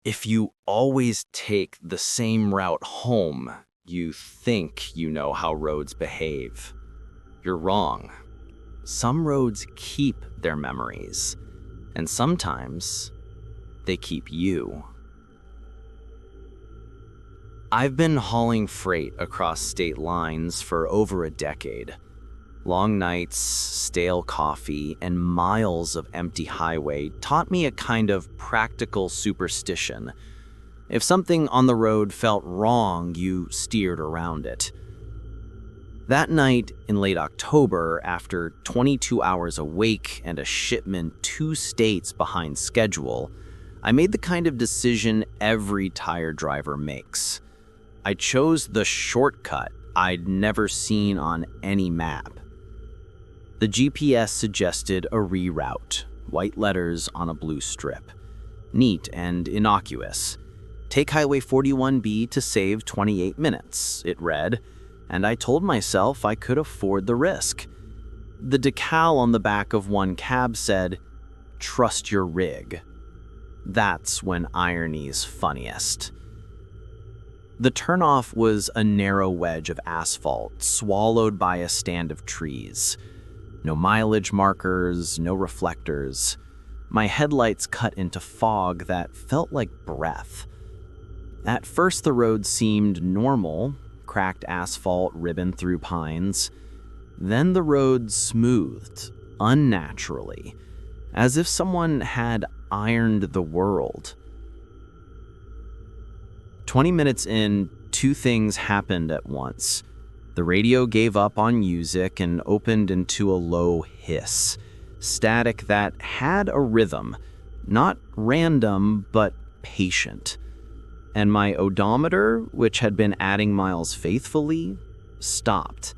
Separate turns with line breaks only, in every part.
If you always take the same route home, you think you know how roads behave. You're wrong. Some roads keep their memories, and sometimes they keep you. I've been hauling freight across state lines for over a decade. Long nights, stale coffee, and miles of empty highway taught me a kind of practical superstition. If something on the road felt wrong, you steered around it. That night in late October, after 22 hours awake and a shipment 2 states behind schedule, I made the kind of decision every tired driver makes. I chose the shortcut I'd never seen on any map. The GPS suggested a reroute, white letters on a blue strip. Neat and innocuous. Take Highway 41B to save 28 minutes, it read, and I told myself I could afford the risk. The decal on the back of one cab said, "Trust your rig." That's when irony's funniest. The turnoff was a narrow wedge of asphalt swallowed by a stand of trees. No mileage markers, no reflectors. My headlights cut into fog that felt like breath. At first the road seemed normal, cracked asphalt ribbon through pines. Then the road smoothed, unnaturally, as if someone had ironed the world. 20 minutes in, 2 things happened at once. The radio gave up on music and opened into a low hiss, static that had a rhythm, not random, but patient. And my odometer, which had been adding miles faithfully, stopped.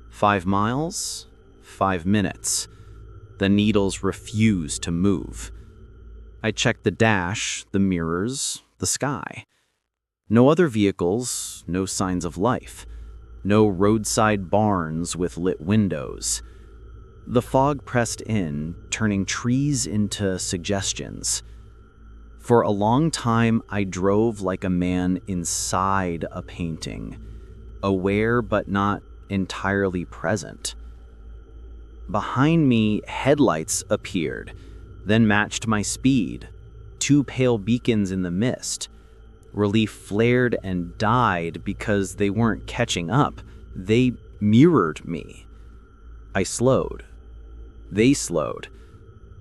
5 miles, 5 minutes. The needles refused to move. I checked the dash, the mirrors, the sky. No other vehicles, no signs of life. No roadside barns with lit windows. The fog pressed in, turning trees into suggestions. For a long time, I drove like a man inside a painting, aware but not entirely present. Behind me, headlights appeared, then matched my speed. 2 pale beacons in the mist. Relief flared and died because they weren't catching up. They mirrored me. I slowed. They slowed.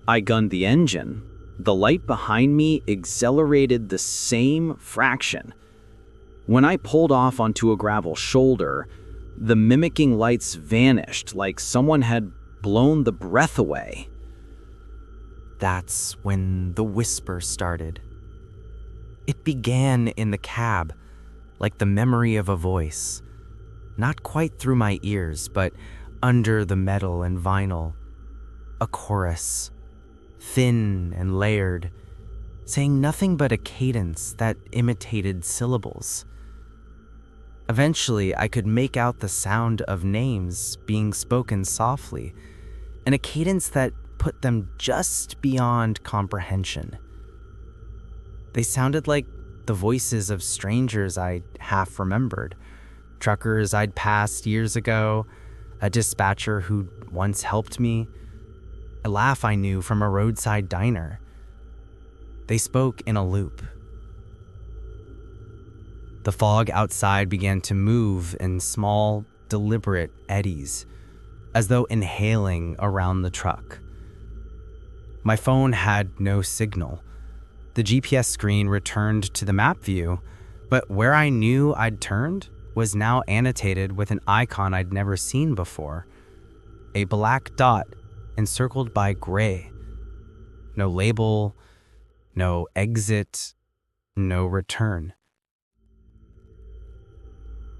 I gunned the engine. The light behind me accelerated the same fraction. When I pulled off onto a gravel shoulder, the mimicking lights vanished like someone had blown the breath away.
That's when the whisper started. It began in the cab, like the memory of a voice. Not quite through my ears, but under the metal and vinyl. A chorus, thin and layered, saying nothing but a cadence that imitated syllables. Eventually, I could make out the sound of names being spoken softly, and a cadence that put them just beyond comprehension. They sounded like the voices of strangers I half remembered, truckers I'd passed years ago, a dispatcher who'd once helped me, a laugh I knew from a roadside diner. They spoke in a loop. The fog outside began to move in small, deliberate eddies, as though inhaling around the truck. My phone had no signal. The GPS screen returned to the map view, but where I knew I'd turned was now annotated with an icon I'd never seen before. A black dot encircled by gray. No label, no exit, no return.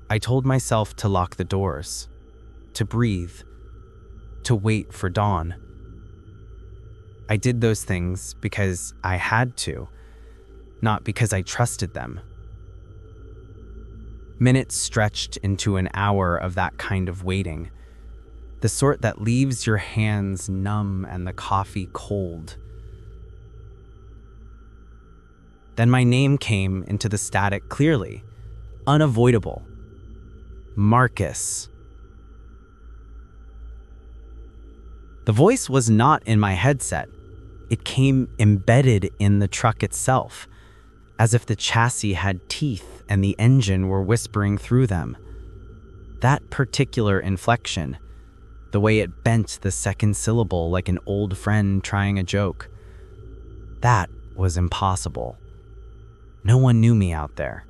I told myself to lock the doors, to breathe, to wait for dawn. I did those things because I had to, not because I trusted them. Minutes stretched into an hour of that kind of waiting, the sort that leaves your hands numb and the coffee cold. Then my name came into the static clearly, unavoidable. Marcus. The voice was not in my headset. It came embedded in the truck itself, as if the chassis had teeth and the engine were whispering through them. That particular inflection, the way it bent the second syllable like an old friend trying a joke, that was impossible. No one knew me out there.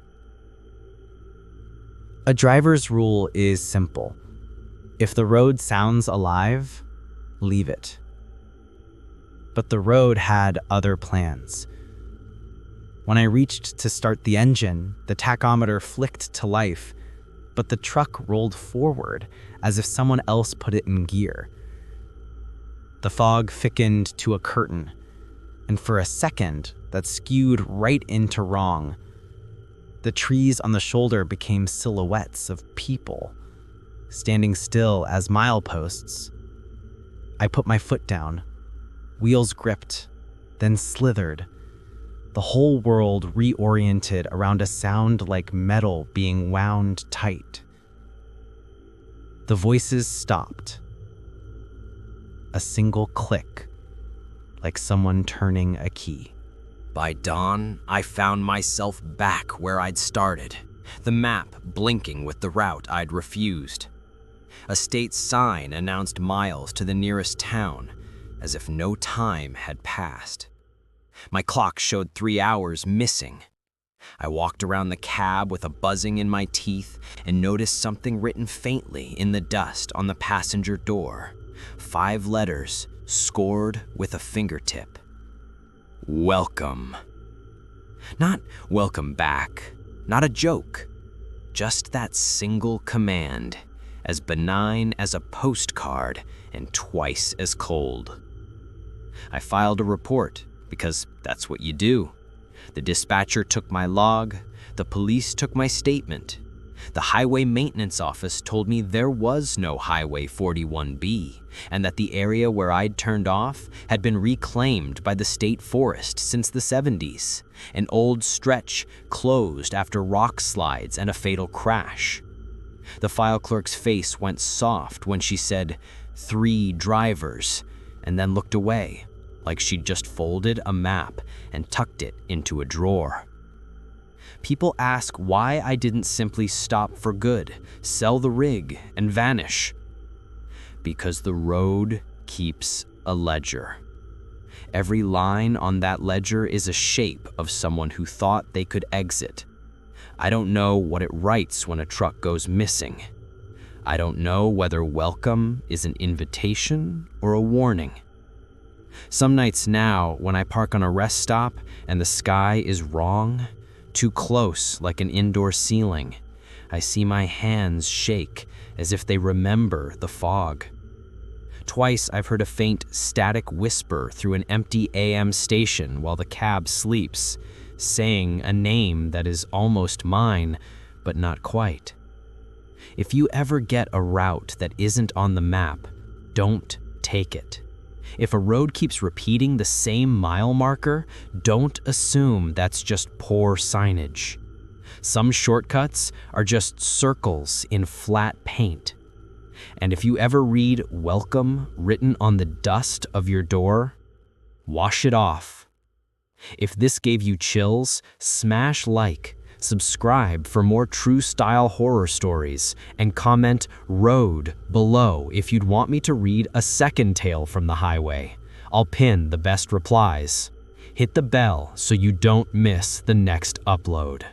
A driver's rule is simple. If the road sounds alive, leave it. But the road had other plans. When I reached to start the engine, the tachometer flicked to life, but the truck rolled forward as if someone else put it in gear. The fog thickened to a curtain, and for a second, that skewed right into wrong. The trees on the shoulder became silhouettes of people, standing still as mileposts. I put my foot down. Wheels gripped, then slithered. The whole world reoriented around a sound like metal being wound tight. The voices stopped. A single click, like someone turning a key.
By dawn, I found myself back where I'd started, the map blinking with the route I'd refused. A state sign announced miles to the nearest town, as if no time had passed. My clock showed 3 hours missing. I walked around the cab with a buzzing in my teeth and noticed something written faintly in the dust on the passenger door. 5 letters scored with a fingertip. Welcome. Not welcome back, not a joke, just that single command, as benign as a postcard and twice as cold. I filed a report, because that's what you do. The dispatcher took my log, the police took my statement. The highway maintenance office told me there was no Highway 41B, and that the area where I'd turned off had been reclaimed by the state forest since the 70s, an old stretch closed after rock slides and a fatal crash. The file clerk's face went soft when she said, 3 drivers, and then looked away, like she'd just folded a map and tucked it into a drawer. People ask why I didn't simply stop for good, sell the rig, and vanish. Because the road keeps a ledger. Every line on that ledger is a shape of someone who thought they could exit. I don't know what it writes when a truck goes missing. I don't know whether welcome is an invitation or a warning. Some nights now, when I park on a rest stop and the sky is wrong, too close like an indoor ceiling, I see my hands shake as if they remember the fog. Twice I've heard a faint static whisper through an empty AM station while the cab sleeps, saying a name that is almost mine, but not quite. If you ever get a route that isn't on the map, don't take it. If a road keeps repeating the same mile marker, don't assume that's just poor signage. Some shortcuts are just circles in flat paint. And if you ever read welcome written on the dust of your door, wash it off. If this gave you chills, smash like, subscribe for more true style horror stories, and comment road below if you'd want me to read a second tale from the highway. I'll pin the best replies. Hit the bell so you don't miss the next upload.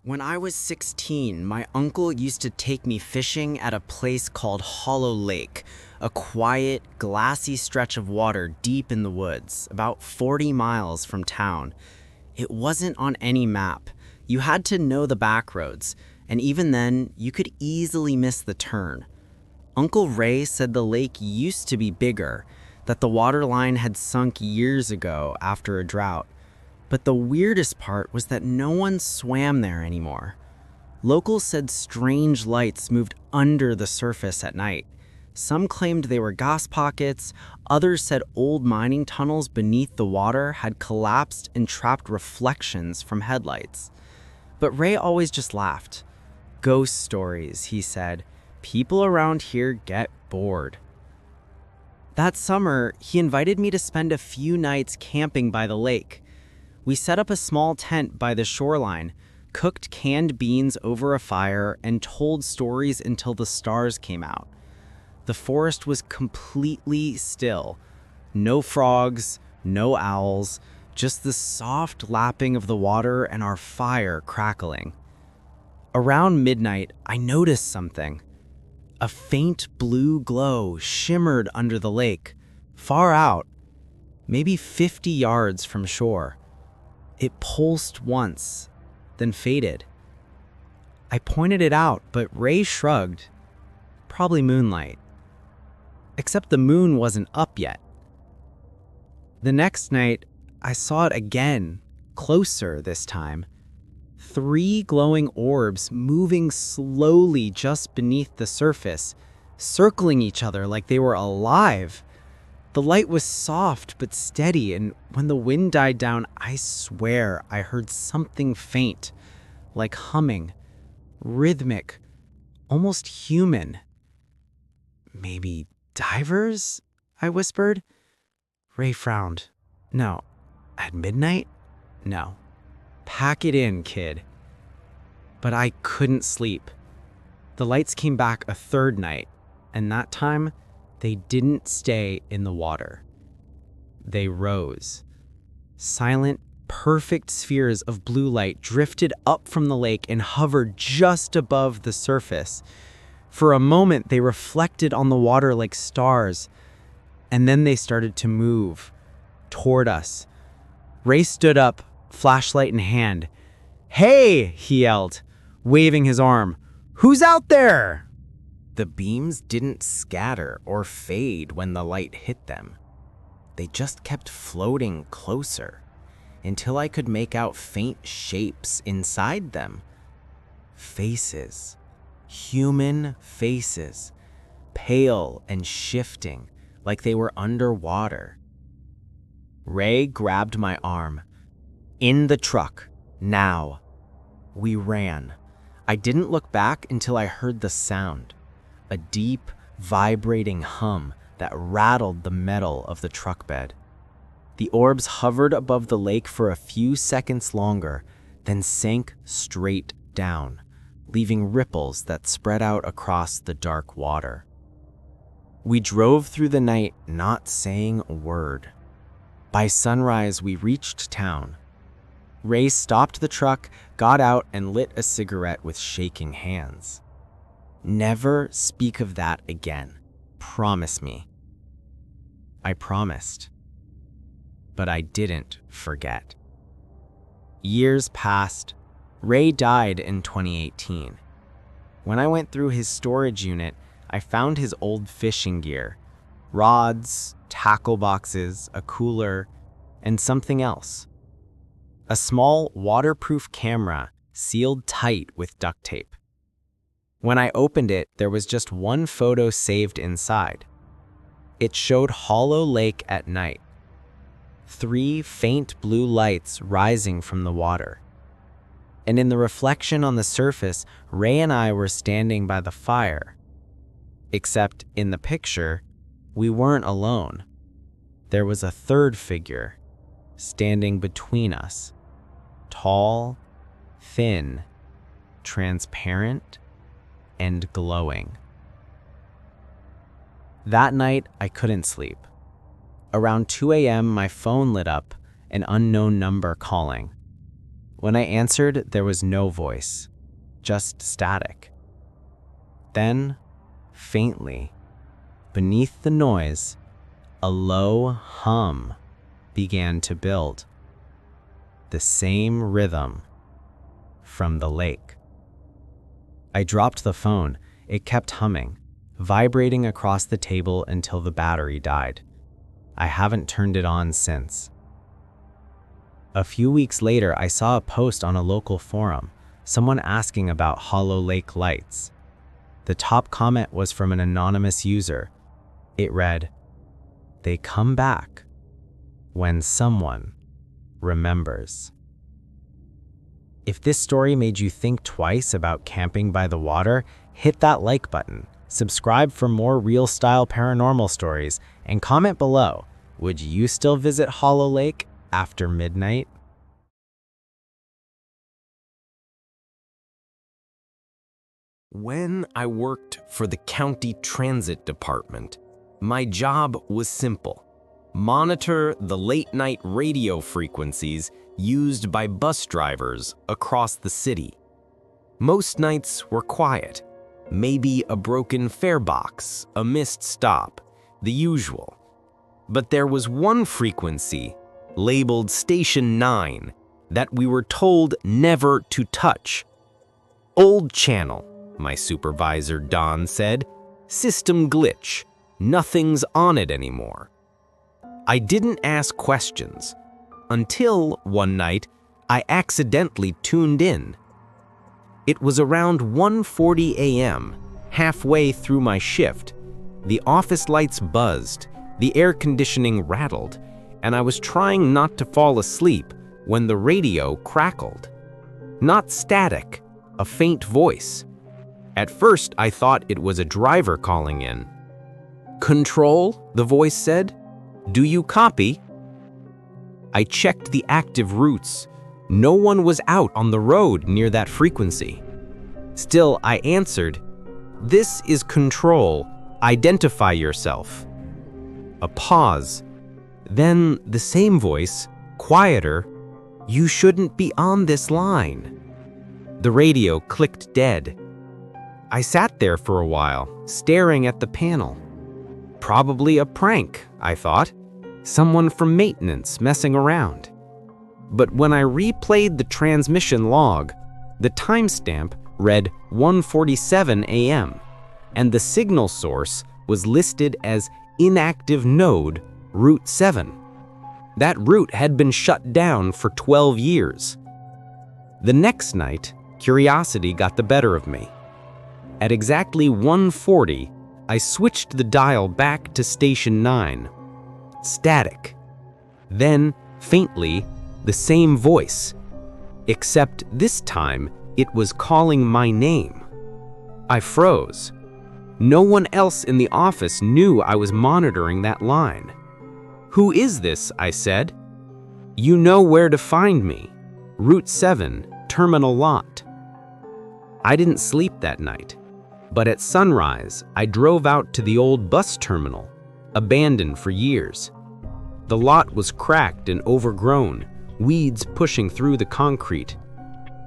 When I was 16, my uncle used to take me fishing at a place called Hollow Lake, a quiet, glassy stretch of water deep in the woods, about 40 miles from town. It wasn't on any map. You had to know the back roads, and even then, you could easily miss the turn. Uncle Ray said the lake used to be bigger, that the water line had sunk years ago after a drought. But the weirdest part was that no one swam there anymore. Locals said strange lights moved under the surface at night,
Some claimed they were gas pockets, others said old mining tunnels beneath the water had collapsed and trapped reflections from headlights. But Ray always just laughed. Ghost stories, he said. People around here get bored. That summer, he invited me to spend a few nights camping by the lake. We set up a small tent by the shoreline, cooked canned beans over a fire, and told stories until the stars came out. The forest was completely still. No frogs, no owls, just the soft lapping of the water and our fire crackling. Around midnight, I noticed something. A faint blue glow shimmered under the lake, far out, maybe 50 yards from shore. It pulsed once, then faded. I pointed it out, but Ray shrugged. Probably moonlight. Except the moon wasn't up yet. The next night, I saw it again, closer this time. 3 glowing orbs moving slowly just beneath the surface, circling each other like they were alive. The light was soft but steady, and when the wind died down, I swear I heard something faint, like humming, rhythmic, almost human. Maybe divers? I whispered. Ray frowned. No. At midnight? No. Pack it in, kid. But I couldn't sleep. The lights came back a third night, and that time, they didn't stay in the water. They rose. Silent, perfect spheres of blue light drifted up from the lake and hovered just above the surface. For a moment, they reflected on the water like stars, and then they started to move toward us. Ray stood up, flashlight in hand. "Hey!" he yelled, waving his arm. "Who's out there?"
The beams didn't scatter or fade when the light hit them. They just kept floating closer until I could make out faint shapes inside them. Faces. Human faces. Pale and shifting like they were underwater. Ray grabbed my arm. "In the truck. Now." We ran. I didn't look back until I heard the sound. A deep, vibrating hum that rattled the metal of the truck bed. The orbs hovered above the lake for a few seconds longer, then sank straight down, leaving ripples that spread out across the dark water. We drove through the night, not saying a word. By sunrise, we reached town. Ray stopped the truck, got out, and lit a cigarette with shaking hands. "Never speak of that again. Promise me." I promised. But I didn't forget. Years passed. Ray died in 2018. When I went through his storage unit, I found his old fishing gear. Rods, tackle boxes, a cooler, and something else. A small waterproof camera sealed tight with duct tape. When I opened it, there was just one photo saved inside. It showed Hollow Lake at night. 3 faint blue lights rising from the water. And in the reflection on the surface, Ray and I were standing by the fire. Except in the picture, we weren't alone. There was a third figure, standing between us. Tall, thin, transparent, and glowing. That night, I couldn't sleep. Around 2 a.m., my phone lit up, an unknown number calling. When I answered, there was no voice, just static. Then, faintly, beneath the noise, a low hum began to build. The same rhythm from the lake. I dropped the phone. It kept humming, vibrating across the table until the battery died. I haven't turned it on since. A few weeks later, I saw a post on a local forum, someone asking about Hollow Lake lights.
The top comment was from an anonymous user. It read, "They come back when someone remembers." If this story made you think twice about camping by the water, hit that like button, subscribe for more real-style paranormal stories, and comment below, would you still visit Hollow Lake after midnight?
When I worked for the county transit department, my job was simple: monitor the late-night radio frequencies used by bus drivers across the city. Most nights were quiet, maybe a broken fare box, a missed stop, the usual. But there was one frequency, labeled Station 9, that we were told never to touch. "Old channel," my supervisor Don said. "System glitch. Nothing's on it anymore." I didn't ask questions until one night I accidentally tuned in. It was around 1:40 a.m., halfway through my shift. The office lights buzzed, the air conditioning rattled, and I was trying not to fall asleep when the radio crackled. Not static, a faint voice. At first, I thought it was a driver calling in. "Control," the voice said. "Do you copy?" I checked the active routes. No one was out on the road near that frequency. Still, I answered, "This is Control. Identify yourself." A pause. Then the same voice, quieter, "You shouldn't be on this line." The radio clicked dead. I sat there for a while, staring at the panel. Probably a prank, I thought. Someone from maintenance messing around. But when I replayed the transmission log, the timestamp read 1:47 a.m., and the signal source was listed as inactive node Route 7. That route had been shut down for 12 years. The next night, curiosity got the better of me. At exactly 1:40, I switched the dial back to Station 9. Static. Then, faintly, the same voice, except this time it was calling my name. I froze. No one else in the office knew I was monitoring that line. "Who is this?" I said. "You know where to find me. Route 7, Terminal Lot." I didn't sleep that night, but at sunrise, I drove out to the old bus terminal, abandoned for years. The lot was cracked and overgrown, weeds pushing through the concrete.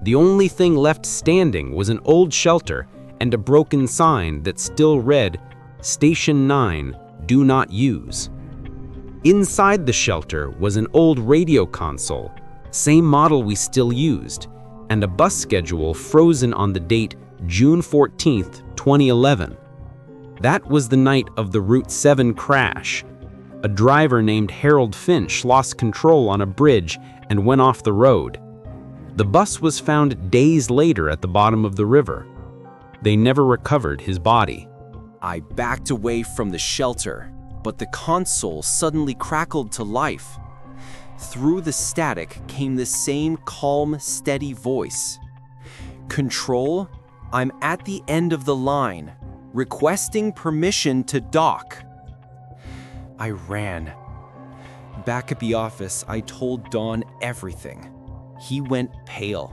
The only thing left standing was an old shelter and a broken sign that still read, "Station 9, do not use." Inside the shelter was an old radio console, same model we still used, and a bus schedule frozen on the date June 14th, 2011. That was the night of the Route 7 crash. A driver named Harold Finch lost control on a bridge and went off the road. The bus was found days later at the bottom of the river. They never recovered his body.
I backed away from the shelter, but the console suddenly crackled to life. Through the static came the same calm, steady voice. "Control, I'm at the end of the line, requesting permission to dock." I ran. Back at the office, I told Don everything. He went pale.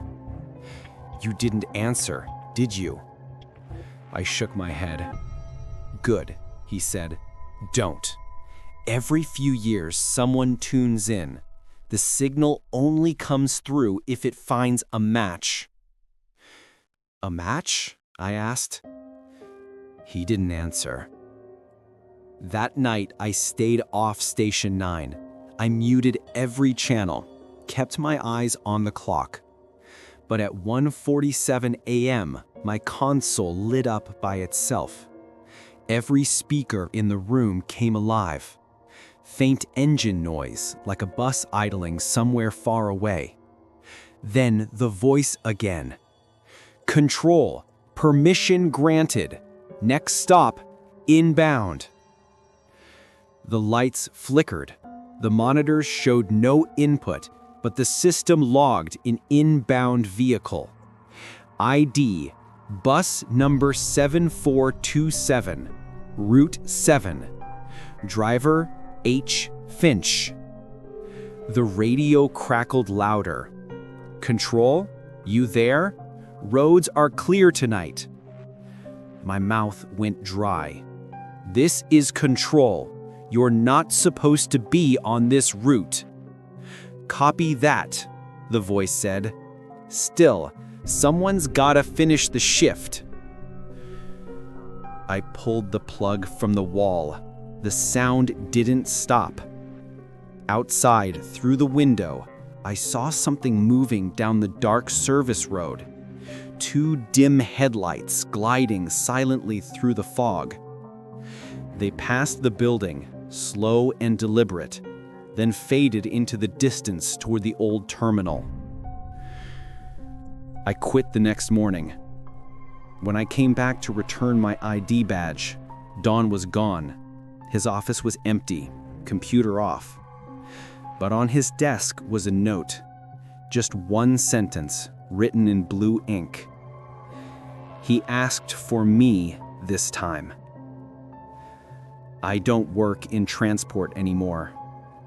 "You didn't answer, did you?" I shook my head. "Good," he said. "Don't. Every few years, someone tunes in. The signal only comes through if it finds a match." "A match?" I asked. He didn't answer. That night, I stayed off Station 9. I muted every channel, kept my eyes on the clock. But at 1:47 a.m., my console lit up by itself. Every speaker in the room came alive. Faint engine noise, like a bus idling somewhere far away. Then the voice again. "Control, permission granted. Next stop, inbound. The lights flickered. The monitors showed no input, but the system logged an inbound vehicle. ID, bus number 7427, Route 7. Driver, H. Finch. The radio crackled louder. Control, you there? Roads are clear tonight. My mouth went dry. This is Control. You're not supposed to be on this route. Copy that, the voice said. Still, someone's gotta finish the shift. I pulled the plug from the wall. The sound didn't stop. Outside, through the window, I saw something moving down the dark service road. 2 dim headlights gliding silently through the fog. They passed the building, slow and deliberate, then faded into the distance toward the old terminal. I quit the next morning. When I came back to return my ID badge, Don was gone. His office was empty, computer off. But on his desk was a note, just one sentence written in blue ink. He asked for me this time. I don't work in transport anymore,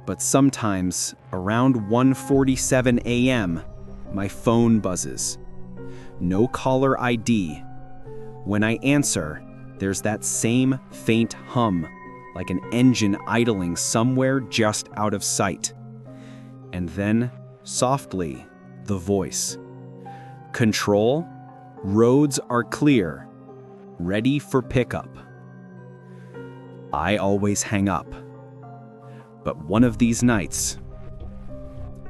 but sometimes around 1:47 a.m., my phone buzzes. No caller ID. When I answer, there's that same faint hum, like an engine idling somewhere just out of sight. And then, softly, the voice. Control, roads are clear. Ready for pickup. I always hang up. But one of these nights,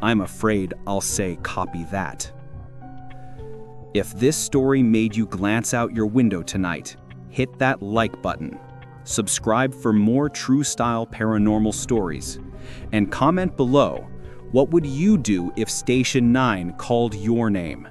I'm afraid I'll say copy that. If this story made you glance out your window tonight, hit that like button. Subscribe for more true-style paranormal stories. And comment below, what would you do if Station 9 called your name?